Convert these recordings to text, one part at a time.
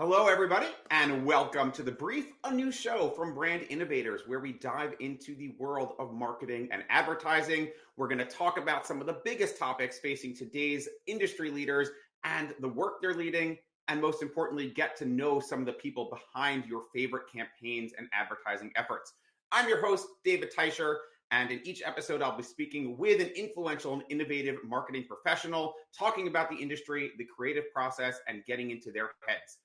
Hello, everybody, and welcome to The Brief, a new show from Brand Innovators where we dive into the world of marketing and advertising. We're going to talk about some of the biggest topics facing today's industry leaders and the work they're leading, and most importantly, get to know some of the people behind your favorite campaigns and advertising efforts. I'm your host, David Teicher, and in each episode, I'll be speaking with an influential and innovative marketing professional, talking about the industry, the creative process, and getting into their heads.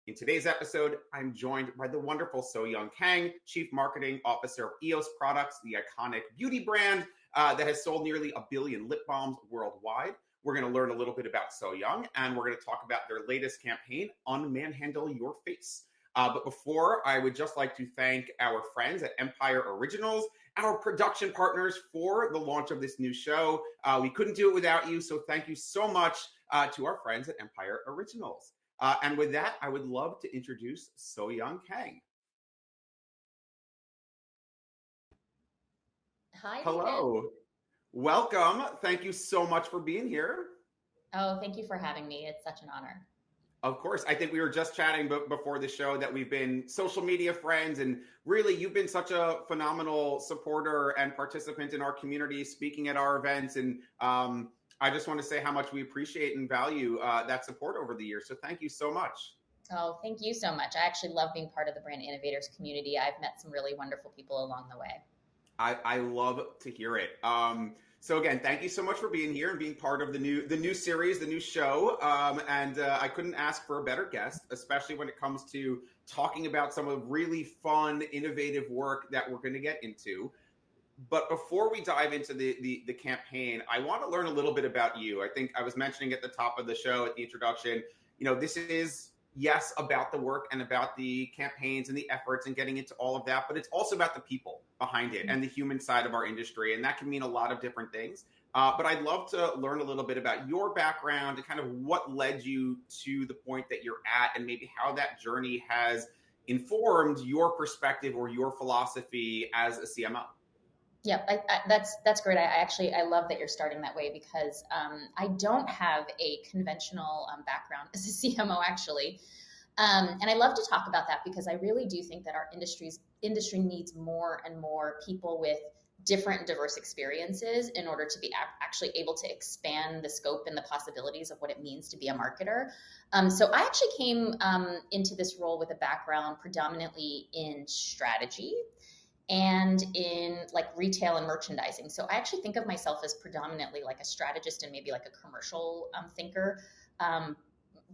In today's episode, I'm joined by the wonderful Soyoung Kang, Chief Marketing Officer of EOS Products, the iconic beauty brand that has sold nearly 1 billion lip balms worldwide. We're going to learn a little bit about Soyoung, and we're going to talk about their latest campaign, Unmanhandle Your Face. But before, I would just like to thank our friends at Empire Originals, our production partners for the launch of this new show. We couldn't do it without you, so thank you so much to our friends at Empire Originals. And with that, I would love to introduce Soyoung Kang. Hi, David. Hello. Welcome. Thank you so much for being here. Oh, thank you for having me. It's such an honor. Of course. I think we were just chatting before the show that we've been social media friends, and really you've been such a phenomenal supporter and participant in our community, speaking at our events. And I just want to say how much we appreciate and value that support over the years. So thank you so much. Oh, thank you so much. I actually love being part of the Brand Innovators community. I've met some really wonderful people along the way. I love to hear it. So again, thank you so much for being here and being part of the new series, the new show. And I couldn't ask for a better guest, especially when it comes to talking about some of the really fun, innovative work that we're going to get into. But before we dive into the campaign, I want to learn a little bit about you. I think I was mentioning at the top of the show at the introduction, this is, yes, about the work and about the campaigns and the efforts and getting into all of that, but it's also about the people behind it and the human side of our industry. And that can mean a lot of different things. But I'd love to learn a little bit about your background and kind of what led you to the point that you're at, and maybe how that journey has informed your perspective or your philosophy as a CMO. Yep, that's great. I love that you're starting that way because I don't have a conventional background as a CMO actually. And I love to talk about that because I really do think that our industry needs more and more people with different and diverse experiences in order to be actually able to expand the scope and the possibilities of what it means to be a marketer. So I actually came into this role with a background predominantly in strategy and in like retail and merchandising. So I actually think of myself as predominantly like a strategist and maybe like a commercial thinker.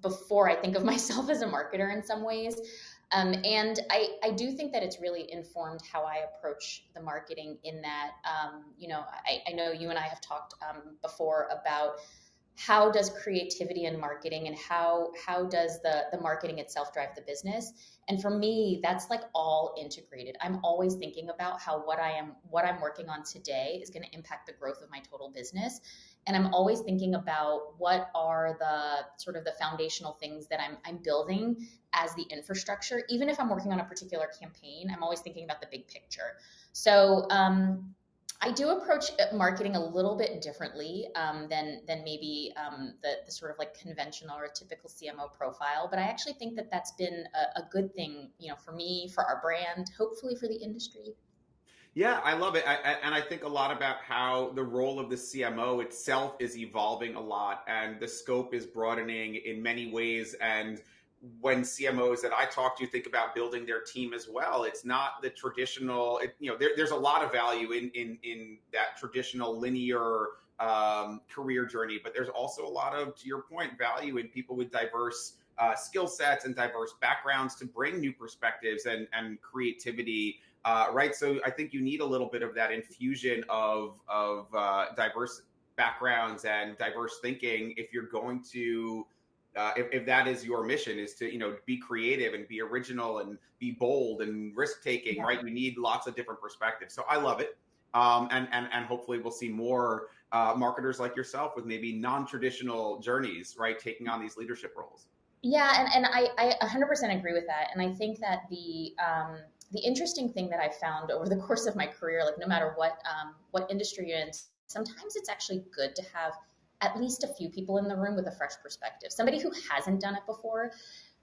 Before I think of myself as a marketer in some ways. And I do think that it's really informed how I approach the marketing in that, I know you and I have talked before about how does creativity and marketing and how does the marketing itself drive the business. And for me, that's like all integrated. I'm always thinking about how what I'm working on today is going to impact the growth of my total business. And I'm always thinking about what are the sort of the foundational things that I'm building as the infrastructure. Even if I'm working on a particular campaign, I'm always thinking about the big picture. So I do approach marketing a little bit differently than maybe the sort of like conventional or typical CMO profile. But I actually think that that's been a good thing, for me, for our brand, hopefully for the industry. Yeah, I love it. And I think a lot about how the role of the CMO itself is evolving a lot, and the scope is broadening in many ways. And when CMOs that I talk to think about building their team as well, it's not the traditional, there's a lot of value in that traditional linear career journey, but there's also a lot of, to your point, value in people with diverse skill sets and diverse backgrounds to bring new perspectives and creativity. Right. So I think you need a little bit of that infusion of diverse backgrounds and diverse thinking if you're going to, if that is your mission, is to, be creative and be original and be bold and risk taking, Yeah. right? You need lots of different perspectives. So I love it. And hopefully we'll see more marketers like yourself with maybe non-traditional journeys, right? Taking on these leadership roles. Yeah, and I 100% agree with that. And I think that the interesting thing that I found over the course of my career, like no matter what industry you're in, sometimes it's actually good to have at least a few people in the room with a fresh perspective, somebody who hasn't done it before.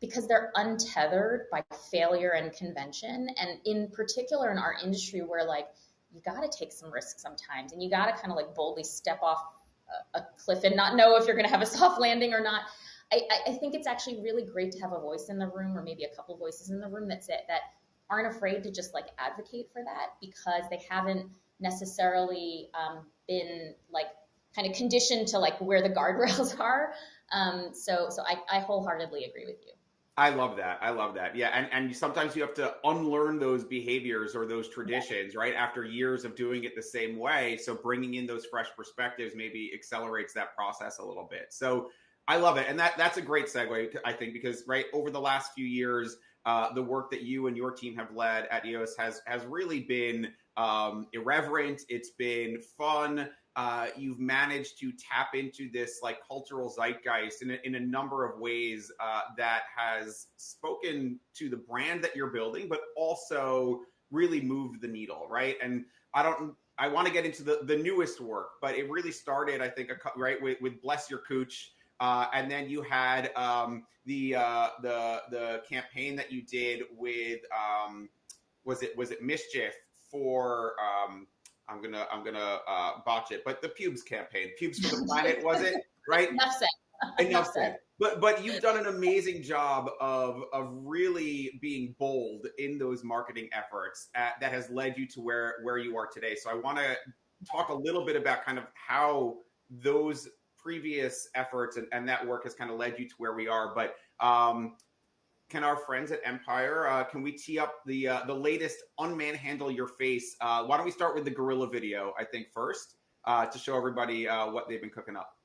because they're untethered by failure and convention. And in particular in our industry where like, you got to take some risks sometimes and you got to kind of like boldly step off a cliff and not know if you're going to have a soft landing or not. I think it's actually really great to have a voice in the room, or maybe a couple voices in the room that aren't afraid to just like advocate for that, because they haven't necessarily been like kind of conditioned to like where the guardrails are. So I wholeheartedly agree with you. I love that. I love that. Yeah. And sometimes you have to unlearn those behaviors or those traditions, right? After years of doing it the same way. So bringing in those fresh perspectives maybe accelerates that process a little bit. So I love it. And that's a great segue, I think, because right over the last few years, the work that you and your team have led at EOS has really been irreverent. It's been fun. You've managed to tap into this like cultural zeitgeist in a number of ways that has spoken to the brand that you're building, but also really moved the needle, right? And I want to get into the newest work, but it really started, I think, right with Bless Your Cooch. And then you had the campaign that you did with was it Mischief for I'm gonna botch it, but the pubes campaign, Pubes for the Planet, was it? Right? Enough said. Enough said. But you've done an amazing job of really being bold in those marketing efforts that has led you to where you are today. So I want to talk a little bit about kind of how those previous efforts and that work has kind of led you to where we are. But can our friends at Empire, can we tee up the latest Unmanhandle Your Face? Why don't we start with the gorilla video, I think, first, to show everybody what they've been cooking up.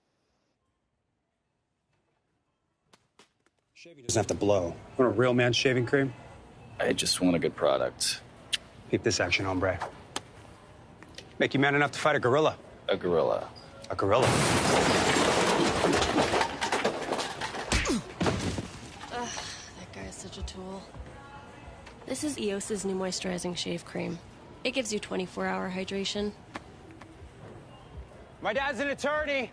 Shaving doesn't have to blow. Want a real man's shaving cream? I just want a good product. Keep this action, hombre. Make you man enough to fight a gorilla. A gorilla. A gorilla. That guy is such a tool. This is EOS's new moisturizing shave cream. It gives you 24-hour hydration. My dad's an attorney.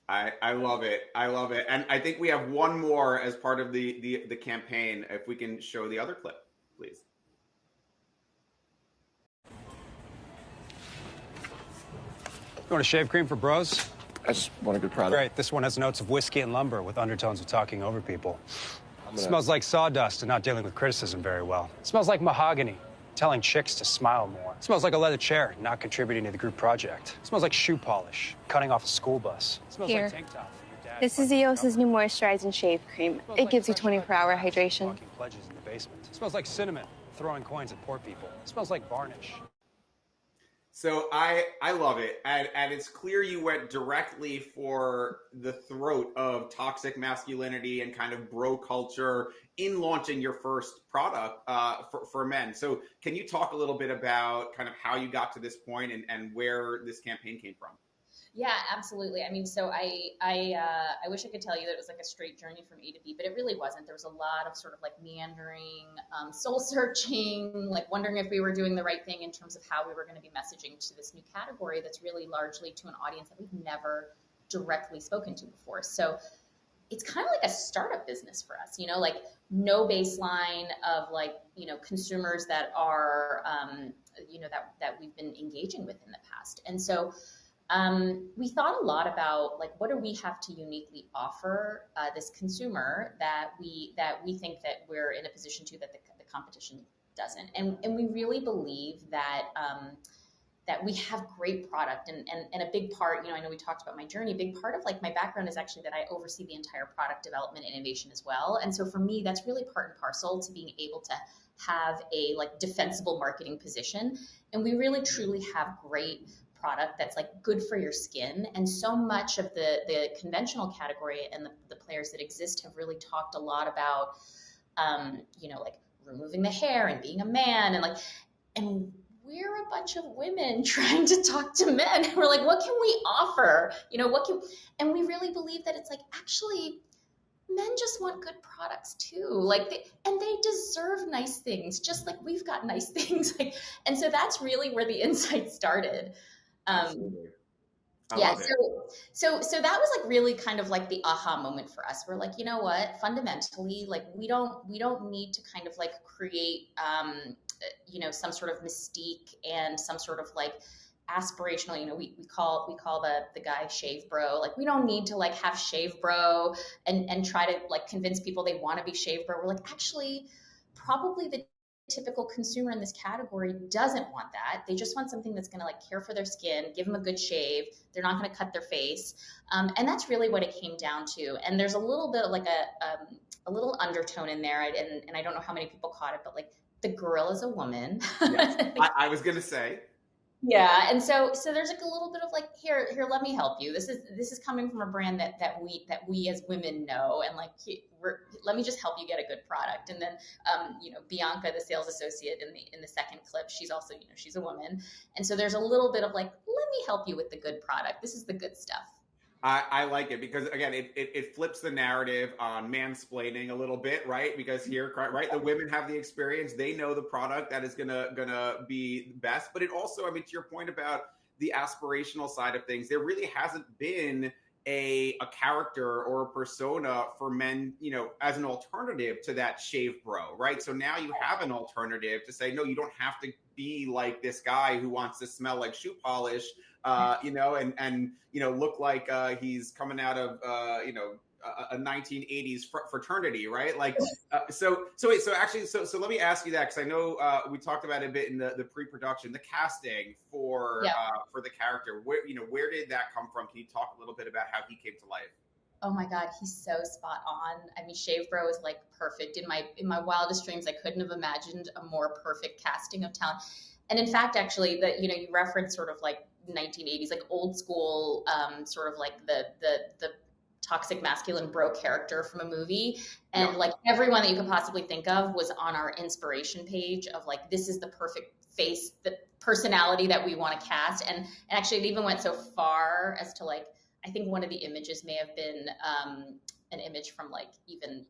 I love it. I love it. And I think we have one more as part of the campaign. If we can show the other clip, please. You want a shave cream for bros? I just want a good product. Great. This one has notes of whiskey and lumber with undertones of talking over people. It smells like sawdust and not dealing with criticism very well. It smells like mahogany, telling chicks to smile more. It smells like a leather chair, not contributing to the group project. It smells like shoe polish, cutting off a school bus. It smells like tank top for your dad. This is EOS's new moisturizing shave cream. It gives you 24-hour hydration. Walking pledges in the basement. It smells like cinnamon, throwing coins at poor people. It smells like varnish. So I love it. And it's clear you went directly for the throat of toxic masculinity and kind of bro culture in launching your first product for men. So can you talk a little bit about kind of how you got to this point and where this campaign came from? Yeah, absolutely. I mean, so I wish I could tell you that it was like a straight journey from A to B, but it really wasn't. There was a lot of sort of like meandering, soul searching, like wondering if we were doing the right thing in terms of how we were going to be messaging to this new category that's really largely to an audience that we've never directly spoken to before. So it's kind of like a startup business for us, you know, like no baseline of like, you know, consumers that are, you know, that we've been engaging with in the past. And so we thought a lot about like, what do we have to uniquely offer this consumer that we think that we're in a position to that the competition doesn't, and we really believe that that we have great product and a big part, you know, I know we talked about my journey, a big part of like my background is actually that I oversee the entire product development and innovation as well, and so for me that's really part and parcel to being able to have a like defensible marketing position, and we really truly have great product that's like good for your skin. And so much of the conventional category and the players that exist have really talked a lot about, you know, like removing the hair and being a man and we're a bunch of women trying to talk to men. We're like, what can we offer? You know, and we really believe that it's like, actually, men just want good products too. Like, they deserve nice things, just like we've got nice things. Like, and so that's really where the insight started. Absolutely. Yeah, love it. so that was like really kind of like the aha moment for us. We're like, you know what? Fundamentally, like we don't need to kind of like create some sort of mystique and some sort of like aspirational, we call the guy shave bro. Like we don't need to like have shave bro and try to like convince people they want to be shave bro. We're like, actually, probably the typical consumer in this category doesn't want that. They just want something that's going to like care for their skin, give them a good shave. They're not going to cut their face. And that's really what it came down to. And there's a little bit of like a little undertone in there. And I don't know how many people caught it, but like the girl is a woman. Yes. I was going to say. Yeah, and so there's like a little bit of like here, let me help you. This is coming from a brand that we as women know, and like let me just help you get a good product. And then Bianca, the sales associate in the second clip, she's also she's a woman, and so there's a little bit of like, let me help you with the good product. This is the good stuff. I like it because again, it flips the narrative on mansplaining a little bit, right? Because here, right, the women have the experience; they know the product that is gonna be best. But it also, I mean, to your point about the aspirational side of things, there really hasn't been a character or a persona for men, as an alternative to that shave bro, right? So now you have an alternative to say, no, you don't have to be like this guy who wants to smell like shoe polish. And look like he's coming out of a 1980s fraternity, right? Like, so let me ask you that, because I know we talked about it a bit in the pre-production, the casting for the character. Where did that come from? Can you talk a little bit about how he came to life? Oh my God, he's so spot on. I mean, Shave Bro is like perfect. In my wildest dreams, I couldn't have imagined a more perfect casting of talent. And in fact, actually, you referenced sort of like 1980s, like old school, sort of like the toxic masculine bro character from a movie. And like everyone that you could possibly think of was on our inspiration page of like, this is the perfect face, the personality that we want to cast. And actually it even went so far as to like, I think one of the images may have been an image from like even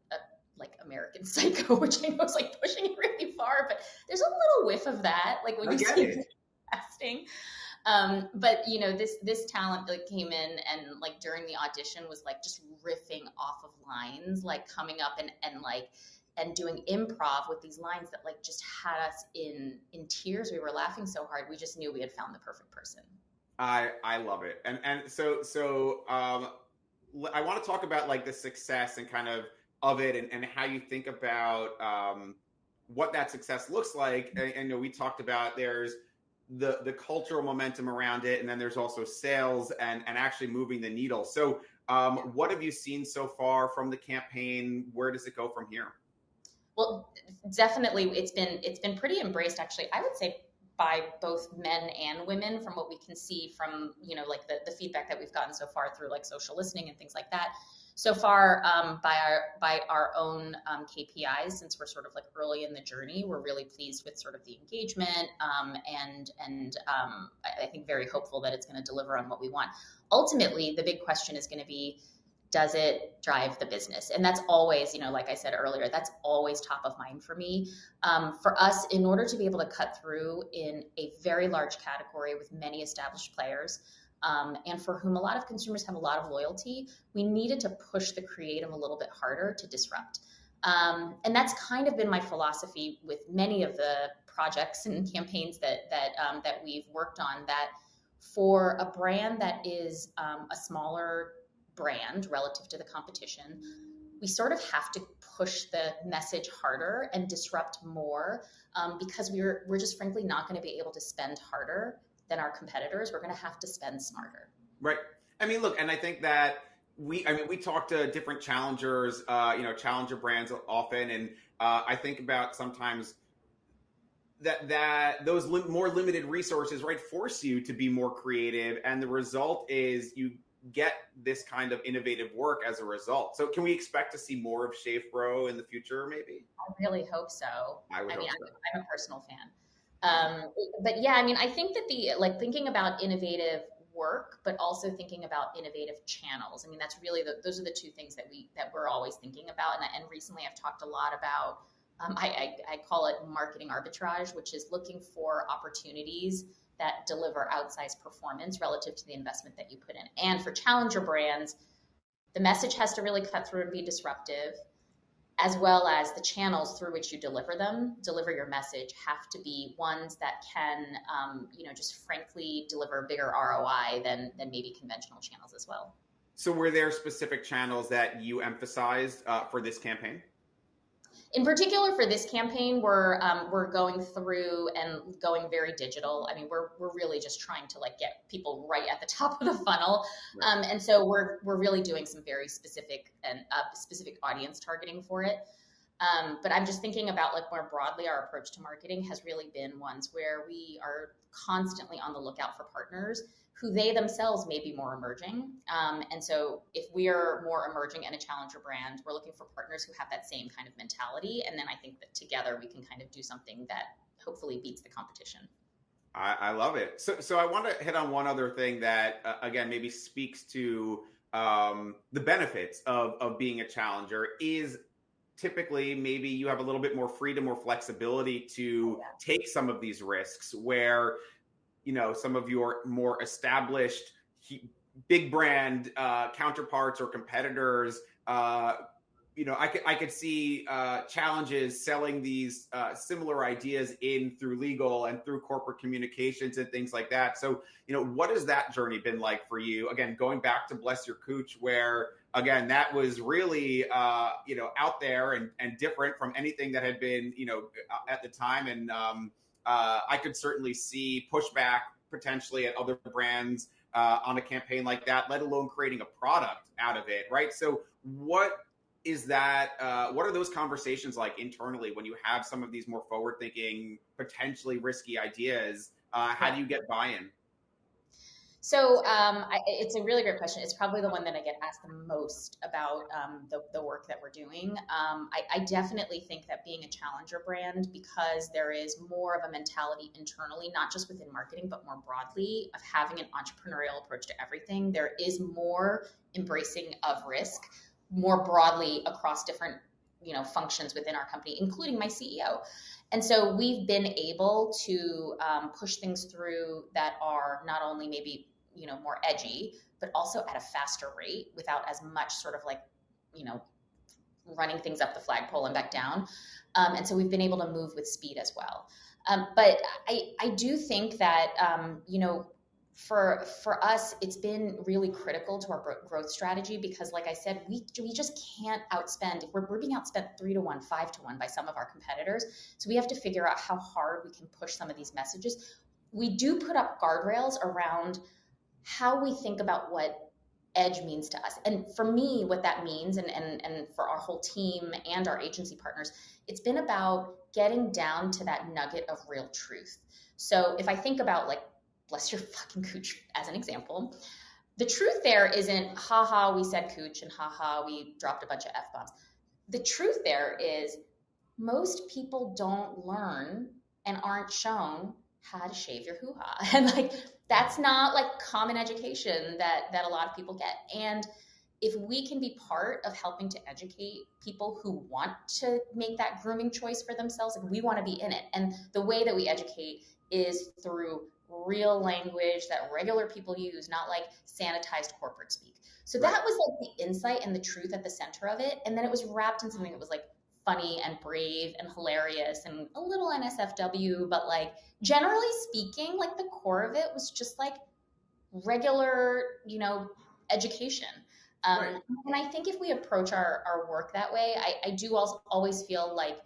like American Psycho, which I know is like pushing it really far, but there's a little whiff of that, like when you see casting. But this talent like came in and like during the audition was like just riffing off of lines, like coming up and doing improv with these lines that like just had us in tears. We were laughing so hard. We just knew we had found the perfect person. I love it. And so I want to talk about like the success and kind of it and how you think about what that success looks like. And we talked about there's the cultural momentum around it, and then there's also sales and actually moving the needle. So what have you seen so far from the campaign? Where does it go from here? Well, definitely it's been pretty embraced, actually, I would say, by both men and women, from what we can see from like the feedback that we've gotten so far through like social listening and things like that. So far, by our own KPIs, since we're sort of like early in the journey, we're really pleased with sort of the engagement, and I think very hopeful that it's going to deliver on what we want. Ultimately, the big question is going to be, does it drive the business? And that's always, like I said earlier, that's always top of mind for me. For us, in order to be able to cut through in a very large category with many established players, and for whom a lot of consumers have a lot of loyalty, we needed to push the creative a little bit harder to disrupt. And that's kind of been my philosophy with many of the projects and campaigns that we've worked on, that for a brand that is a smaller brand relative to the competition, we sort of have to push the message harder and disrupt more, because we're just frankly not going to be able to spend harder than our competitors. We're going to have to spend smarter. Right. I mean, look, and I think that we talk to different challengers, challenger brands often, and I think about sometimes that those more limited resources, right, force you to be more creative, and the result is you get this kind of innovative work as a result. So can we expect to see more of Shave Bro in the future, maybe? I really hope so. I'm a personal fan. But yeah, I mean, I think that thinking about innovative work, but also thinking about innovative channels. I mean, that's really those are the two things that we're always thinking about. And recently I've talked a lot about, I call it marketing arbitrage, which is looking for opportunities that deliver outsized performance relative to the investment that you put in. And for challenger brands, the message has to really cut through and be disruptive, as well as the channels through which you deliver your message have to be ones that can, just frankly deliver a bigger ROI than maybe conventional channels as well. So were there specific channels that you emphasized for this campaign? In particular for this campaign, we're going through and going very digital. I mean, we're really just trying to like get people right at the top of the funnel, right. And so we're really doing some very specific and specific audience targeting for it. But I'm just thinking about like more broadly, our approach to marketing has really been ones where we are constantly on the lookout for partners who they themselves may be more emerging. And so if we are more emerging and a challenger brand, we're looking for partners who have that same kind of mentality. And then I think that together we can kind of do something that hopefully beats the competition. I love it. So I want to hit on one other thing that, again, maybe speaks to the benefits of being a challenger is typically maybe you have a little bit more freedom or flexibility to take some of these risks where, some of your more established big brand counterparts or competitors, I could see challenges selling these similar ideas in through legal and through corporate communications and things like that. So, what has that journey been like for you? Again, going back to Bless Your Cooch, where again, that was really, out there and different from anything that had been, at the time. And I could certainly see pushback potentially at other brands on a campaign like that, let alone creating a product out of it, right? So what is that? What are those conversations like internally when you have some of these more forward-thinking, potentially risky ideas? How do you get buy-in? So it's a really great question. It's probably the one that I get asked the most about the work that we're doing. I definitely think that being a challenger brand, because there is more of a mentality internally, not just within marketing, but more broadly of having an entrepreneurial approach to everything, there is more embracing of risk more broadly across different functions within our company, including my CEO. And so we've been able to push things through that are not only maybe more edgy, but also at a faster rate without as much sort of like, running things up the flagpole and back down. And so we've been able to move with speed as well. But I do think that, for us, it's been really critical to our growth strategy because, like I said, we just can't outspend. If we're being outspent 3-1, 5-1 by some of our competitors. So we have to figure out how hard we can push some of these messages. We do put up guardrails around how we think about what edge means to us. And for me, what that means, and for our whole team and our agency partners, it's been about getting down to that nugget of real truth. So if I think about like, Bless Your fucking Cooch as an example, the truth there isn't, haha, we said Cooch and haha, we dropped a bunch of F-bombs. The truth there is most people don't learn and aren't shown how to shave your hoo-ha. And like, that's not like common education that a lot of people get. And if we can be part of helping to educate people who want to make that grooming choice for themselves, like we want to be in it. And the way that we educate is through real language that regular people use, not like sanitized corporate speak. So that was like the insight and the truth at the center of it. And then it was wrapped in something that was like funny and brave and hilarious and a little NSFW, but like generally speaking, like the core of it was just like regular, education. And I think if we approach our work that way, I do also always feel like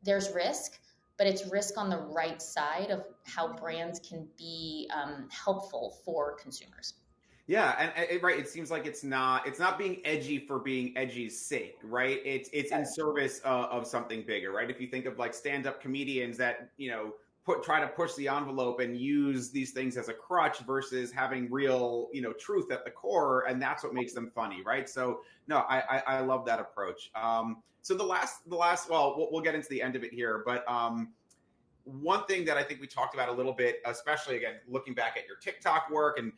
there's risk, but it's risk on the right side of how brands can be helpful for consumers. Yeah, and it seems like it's not being edgy for being edgy's sake, right? It's in service of something bigger, right? If you think of like stand-up comedians that try to push the envelope and use these things as a crutch versus having real truth at the core, and that's what makes them funny, right? So no, I love that approach. So the last well, we'll get into the end of it here, but one thing that I think we talked about a little bit, especially again looking back at your TikTok work, and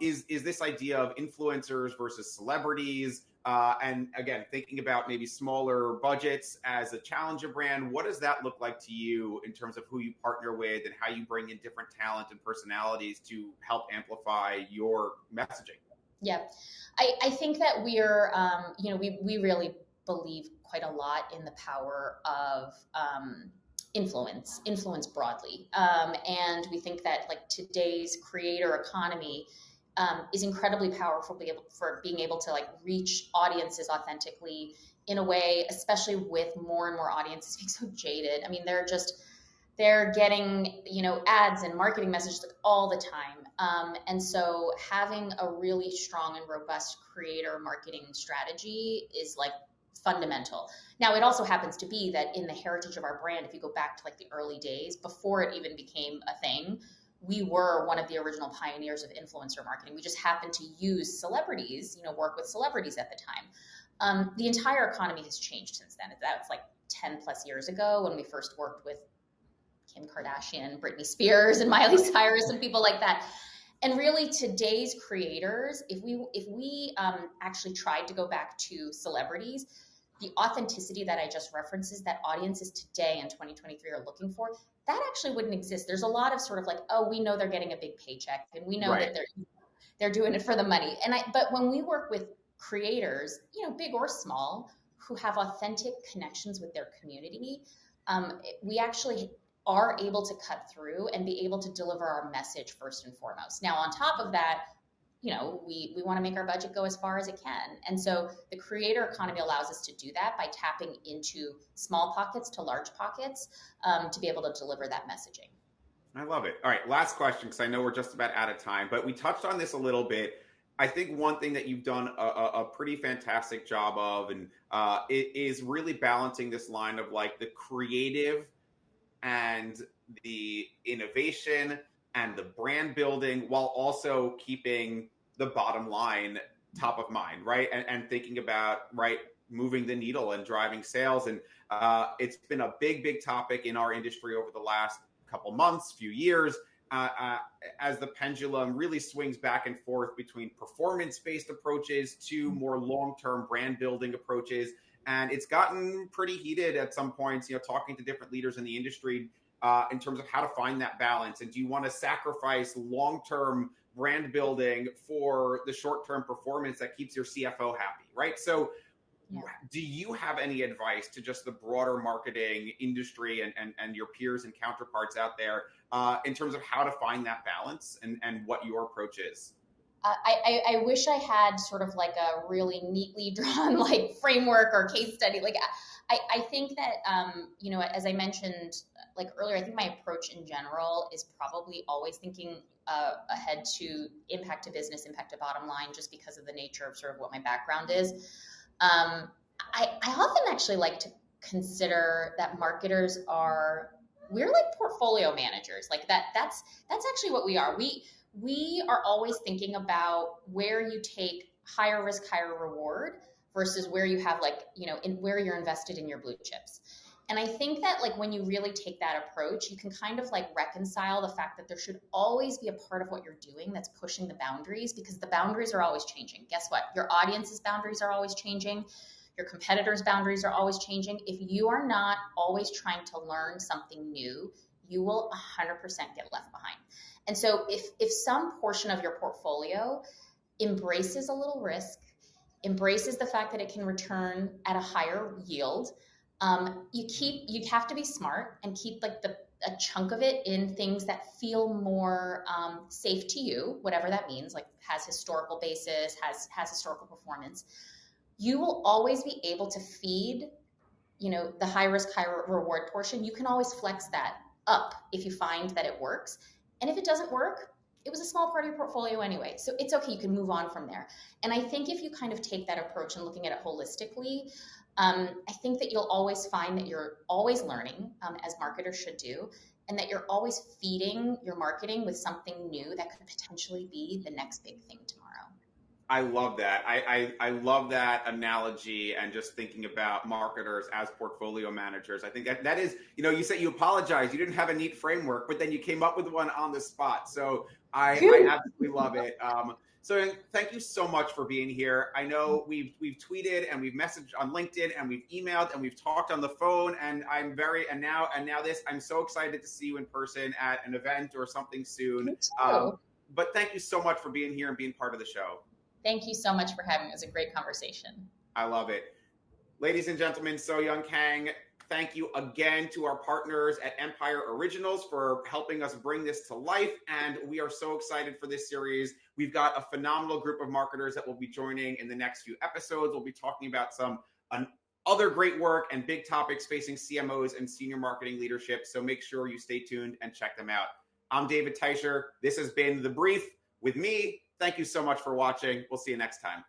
is this idea of influencers versus celebrities. And again, thinking about maybe smaller budgets as a challenger brand, what does that look like to you in terms of who you partner with and how you bring in different talent and personalities to help amplify your messaging? Yeah, I think that we're, we really believe quite a lot in the power of influence broadly. And we think that like today's creator economy is incredibly powerful for being able to like reach audiences authentically in a way, especially with more and more audiences being so jaded. I mean, they're getting, ads and marketing messages like all the time. And so having a really strong and robust creator marketing strategy is like fundamental. Now, it also happens to be that in the heritage of our brand, if you go back to like the early days, before it even became a thing, we were one of the original pioneers of influencer marketing. We just happened to use celebrities, work with celebrities at the time. The entire economy has changed since then. That's like 10 plus years ago when we first worked with Kim Kardashian, Britney Spears, and Miley Cyrus and people like that. And really today's creators, if we actually tried to go back to celebrities, the authenticity that I just referenced, that audiences today in 2023 are looking for, that actually wouldn't exist. There's a lot of sort of like, oh, we know they're getting a big paycheck and we know that they're doing it for the money. But when we work with creators, big or small, who have authentic connections with their community, we actually are able to cut through and be able to deliver our message first and foremost. Now, on top of that, we want to make our budget go as far as it can. And so the creator economy allows us to do that by tapping into small pockets to large pockets to be able to deliver that messaging. I love it. All right, last question, because I know we're just about out of time, but we touched on this a little bit. I think one thing that you've done a pretty fantastic job of, and it is really balancing this line of like the creative and the innovation and the brand building while also keeping the bottom line top of mind, right? And thinking about, right, moving the needle and driving sales. And it's been a big topic in our industry over the last couple months, few years, as the pendulum really swings back and forth between performance-based approaches to more long-term brand building approaches. And it's gotten pretty heated at some points, talking to different leaders in the industry in terms of how to find that balance. And do you want to sacrifice long-term brand building for the short-term performance that keeps your CFO happy, right? So do you have any advice to just the broader marketing industry and your peers and counterparts out there in terms of how to find that balance and what your approach is? I wish I had sort of like a really neatly drawn like framework or case study. Like I think that, as I mentioned like earlier, I think my approach in general is probably always thinking ahead to impact to business, impact to bottom line, just because of the nature of sort of what my background is. I often actually like to consider that marketers we're like portfolio managers. Like that's actually what we are. We are always thinking about where you take higher risk, higher reward versus where you have like, where you're invested in your blue chips. And I think that like when you really take that approach, you can kind of like reconcile the fact that there should always be a part of what you're doing that's pushing the boundaries, because the boundaries are always changing. Guess what? Your audience's boundaries are always changing. Your competitors' boundaries are always changing. If you are not always trying to learn something new, you will 100% get left behind. And so if some portion of your portfolio embraces a little risk, embraces the fact that it can return at a higher yield, you have to be smart and keep like a chunk of it in things that feel more safe to you, whatever that means, like has historical basis, has historical performance. You will always be able to feed, the high risk, high reward portion. You can always flex that up if you find that it works. And if it doesn't work, it was a small part of your portfolio anyway. So it's okay. You can move on from there. And I think if you kind of take that approach and looking at it holistically, I think that you'll always find that you're always learning, as marketers should do, and that you're always feeding your marketing with something new that could potentially be the next big thing tomorrow. I love that. I love that analogy, and just thinking about marketers as portfolio managers. I think that is, you said you apologized. You didn't have a neat framework, but then you came up with one on the spot. So I absolutely love it. So thank you so much for being here. I know we've tweeted and we've messaged on LinkedIn and we've emailed and we've talked on the phone, and I'm so excited to see you in person at an event or something soon. Me too. But thank you so much for being here and being part of the show. Thank you so much for having me. It was a great conversation. I love it. Ladies and gentlemen, Soyoung Kang, thank you again to our partners at Empire Originals for helping us bring this to life. And we are so excited for this series. We've got a phenomenal group of marketers that will be joining in the next few episodes. We'll be talking about some other great work and big topics facing CMOs and senior marketing leadership. So make sure you stay tuned and check them out. I'm David Teicher. This has been The Brief with me. Thank you so much for watching. We'll see you next time.